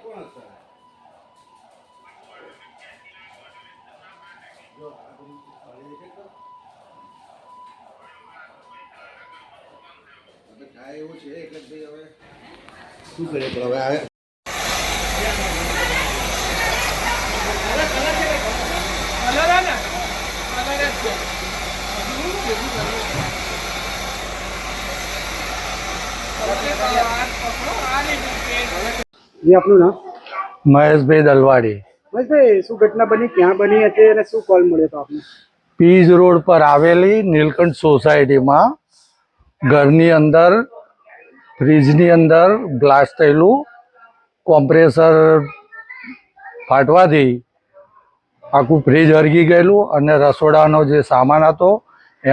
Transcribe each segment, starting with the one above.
એવું છે એટલે ભાઈ હવે શું કરીએ તો હવે આ जी आपનું નામ? મહેશભાઈ દલવાડી. મહેશભાઈ, શું ઘટના બની, ક્યાં બની હતી અને શું કોલ મળ્યો હતો આપને? પીજ રોડ પર આવેલી નીલકંઠ સોસાયટીમાં ઘરની અંદર ફ્રીજની અંદર બ્લાસ્ટ થયેલું, કોમ્પ્રેસર ફાટવાથી આખું ફ્રીજ હરગી ગયેલું અને રસોડાનો જે સામાન હતો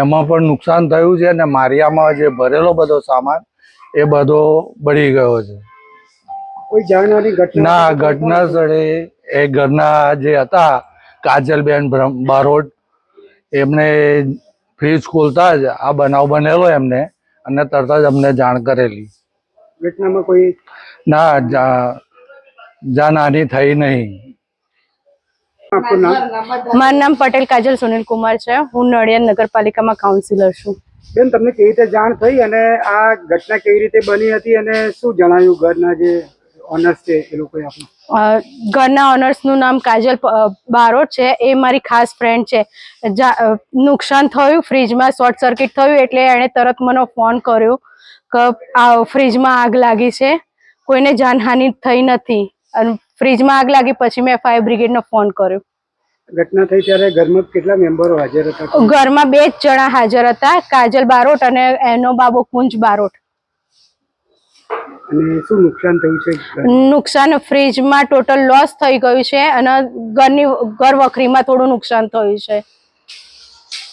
એમાં પણ નુકસાન થયું છે અને મારિયામાં જે ભરેલો બધો સામાન એ બધો બળી ગયો છે. કોઈ જાણવાની ઘટના? ના, ઘટના સ્થળે એ ઘરના જે હતા કાજલબેન બારોટ, એમને ફ્રીજ ખોલતા જ આ બનાવ બનેલો એમને અને તરત જ અમને જાણ કરેલી. ઘટનામાં કોઈ? ના, જાનહાની થઈ નહીં. આપનું નામ? મારું નામ પટેલ કાજલ સુનિલ કુમાર છે. હું નડિયાદ નગરપાલિકામાં કાઉન્સિલર છું. બેન, તમને કેવી રીતે જાણ થઈ અને આ ઘટના કેવી રીતે બની હતી અને શું જણાવ્યું ઘરના જે ઓનર્સ છે એ લોકોએ આપને? ઘરના ઓનર્સનું નામ કાજલ બારોટ છે. એ મારી ખાસ ફ્રેન્ડ છે. નુકસાન થયું, ફ્રીજમાં શોર્ટ સર્કિટ થયું એટલે એણે તરત મને ફોન કર્યો કે આ ફ્રીજમાં આગ લાગી છે. કોઈને જાનહાનિ થઈ નથી અને ફ્રીજમાં આગ લાગી પછી મેં ફાયર બ્રિગેડનો ફોન કર્યો. ઘટના થઈ ત્યારે ઘરમાં કેટલા મેમ્બરો હાજર હતા? ઘરમાં 2 જ જણા હાજર હતા, કાજલ બારોટ અને એનો બાબો કુંજ બારોટ. અને શું નુકસાન થયું છે? નુકસાન ફ્રીજમાં ટોટલ લોસ થઈ ગયું છે અને ઘર વખરીમાં થોડું નુકસાન થયું છે.